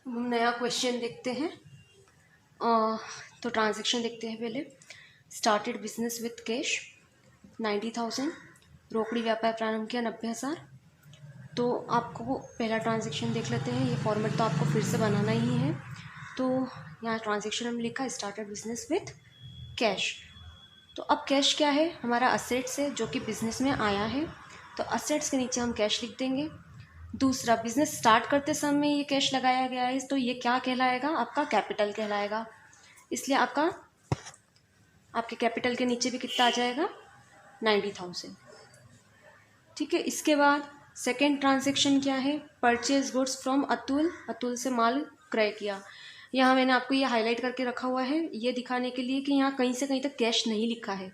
हम नया क्वेश्चन देखते हैं। तो ट्रांजैक्शन देखते हैं पहले। स्टार्टेड बिजनेस विथ कैश 90,000, रोकड़ी व्यापार प्रारंभ किया 90,000। तो आपको पहला ट्रांजैक्शन देख लेते हैं। ये फॉर्मेट तो आपको फिर से बनाना ही है। तो यहाँ ट्रांजैक्शन हमने लिखा स्टार्टेड बिजनेस विथ कैश। तो अब कैश क्या है? हमारा असेट्स है जो कि बिजनेस में आया है। तो असेट्स के नीचे हम कैश लिख देंगे। दूसरा, बिजनेस स्टार्ट करते समय ये कैश लगाया गया है, तो ये क्या कहलाएगा? आपका कैपिटल कहलाएगा। इसलिए आपके कैपिटल के नीचे भी कितना आ जाएगा? 90,000। ठीक है। इसके बाद सेकेंड ट्रांजैक्शन क्या है? Purchase goods from Atul. Atul से माल क्रय किया। यहाँ मैंने आपको ये हाईलाइट करके रखा हुआ है, ये दिखाने के लिए कि यहाँ कहीं से कहीं तक कैश नहीं लिखा है।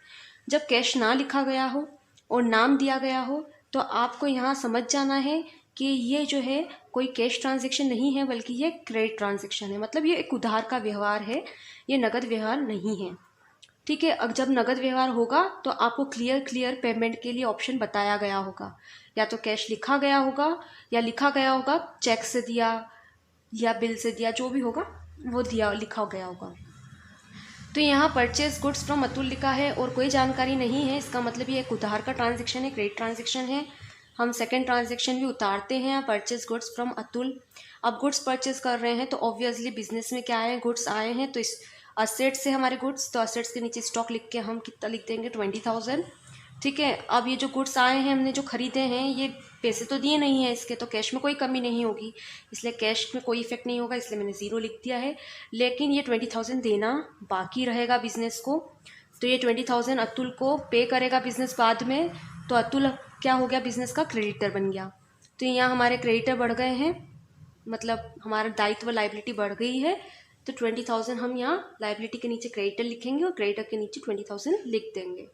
जब कैश ना लिखा गया हो और नाम दिया गया हो तो आपको यहाँ समझ जाना है कि ये जो है कोई कैश ट्रांजैक्शन नहीं है, बल्कि ये क्रेडिट ट्रांजैक्शन है। मतलब ये एक उधार का व्यवहार है, ये नगद व्यवहार नहीं है। ठीक है। अब जब नगद व्यवहार होगा तो आपको क्लियर पेमेंट के लिए ऑप्शन बताया गया होगा। या तो कैश लिखा गया होगा या लिखा गया होगा चेक से दिया या बिल से दिया, जो भी होगा वो दिया लिखा गया होगा। तो यहाँ परचेज गुड्स फ्रॉम अतुल लिखा है और कोई जानकारी नहीं है, इसका मतलब ये एक उधार का ट्रांजैक्शन है, क्रेडिट ट्रांजैक्शन है। हम सेकेंड ट्रांजैक्शन भी उतारते हैं, परचेज गुड्स फ्रॉम अतुल। अब गुड्स परचेज कर रहे हैं तो ऑब्वियसली बिजनेस में क्या है? गुड्स आए हैं, तो इस असेट्स से हमारे गुड्स, तो असेट्स के नीचे स्टॉक लिख के हम कितना लिख देंगे? 20,000। ठीक है। अब ये जो गुड्स आए हैं, हमने जो खरीदे हैं, ये पैसे तो दिए नहीं है इसके, तो कैश में कोई कमी नहीं होगी, इसलिए कैश में कोई इफेक्ट नहीं होगा, इसलिए मैंने 0 लिख दिया है। लेकिन ये 20,000 देना बाकी रहेगा बिजनेस को। तो ये 20,000 अतुल को पे करेगा बिजनेस बाद में। तो अतुल क्या हो गया? बिजनेस का क्रेडिटर बन गया। तो यहाँ हमारे क्रेडिटर बढ़ गए हैं, मतलब हमारा दायित्व लाइबिलिटी बढ़ गई है। तो 20,000 हम यहाँ लाइबिलिटी के नीचे क्रेडिटर लिखेंगे और क्रेडिटर के नीचे 20,000 लिख देंगे,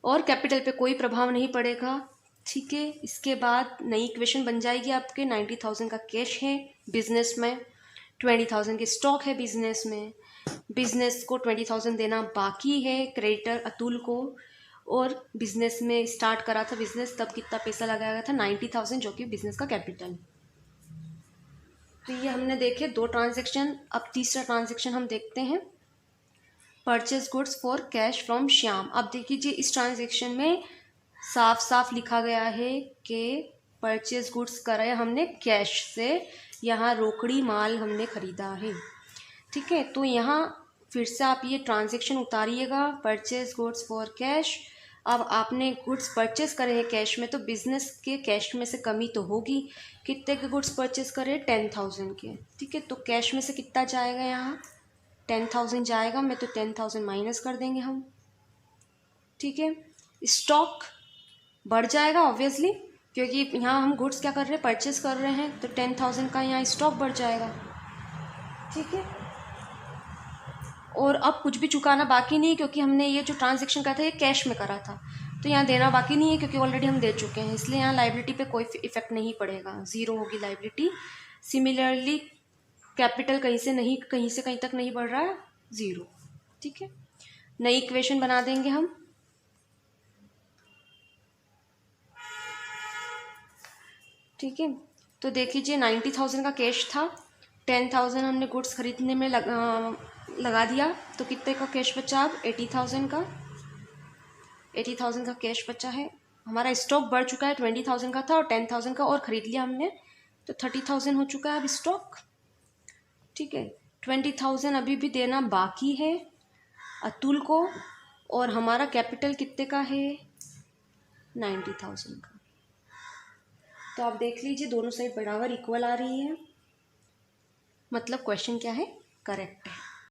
और कैपिटल पे कोई प्रभाव नहीं पड़ेगा। ठीक है। इसके बाद नई इक्वेशन बन जाएगी आपके। 90,000 का कैश है बिजनेस में, 20,000 की स्टॉक है बिजनेस में, बिजनेस को 20,000 देना बाकी है क्रेडिटर अतुल को, और बिजनेस में स्टार्ट करा था बिजनेस, तब कितना पैसा लगाया गया था? 90,000, जो कि बिजनेस का कैपिटल। तो ये हमने देखे 2 ट्रांजैक्शन। अब तीसरा ट्रांजैक्शन हम देखते हैं, purchase goods for cash from Shyam. अब देखिए इस ट्रांजैक्शन में साफ साफ लिखा गया है कि परचेज गुड्स कराया हमने कैश से, यहाँ रोकड़ी माल हमने खरीदा है। ठीक है। तो यहाँ फिर से आप ये ट्रांजैक्शन उतारिएगा, परचेज गुड्स फॉर कैश। अब आपने गुड्स परचेज करे हैं कैश में, तो बिजनेस के कैश में से कमी तो होगी। कितने के गुड्स परचेज करे? 10,000 के। ठीक है। तो कैश में से कितना जाएगा? यहाँ 10,000 जाएगा, मैं तो 10,000 माइनस कर देंगे हम। ठीक है। स्टॉक बढ़ जाएगा ऑब्वियसली, क्योंकि यहाँ हम गुड्स क्या कर रहे हैं? परचेज कर रहे हैं, तो 10,000 का यहाँ स्टॉक बढ़ जाएगा। ठीक है। और अब कुछ भी चुकाना बाकी नहीं, क्योंकि हमने ये जो ट्रांजैक्शन करा था ये कैश में करा था, तो यहाँ देना बाकी नहीं है, क्योंकि ऑलरेडी हम दे चुके हैं, इसलिए यहाँ लाइबिलिटी पे कोई इफेक्ट नहीं पड़ेगा, 0 होगी लाइबिलिटी। सिमिलरली कैपिटल कहीं से कहीं तक नहीं बढ़ रहा है, 0। ठीक है। नई इक्वेशन बना देंगे हम। ठीक है। तो देख लीजिए 90,000 का कैश था, 10,000 हमने गुड्स खरीदने में लगा दिया, तो कितने का कैश बचा? अब 80,000 का। 80,000 का कैश बचा है। हमारा स्टॉक बढ़ चुका है, 20,000 का था और 10,000 का और ख़रीद लिया हमने, तो 30,000 हो चुका है अब स्टॉक। ठीक है। 20,000 अभी भी देना बाकी है अतुल को, और हमारा कैपिटल कितने का है? 90,000 का। तो आप देख लीजिए दोनों साइड बराबर इक्वल आ रही है, मतलब क्वेश्चन क्या है? करेक्ट है।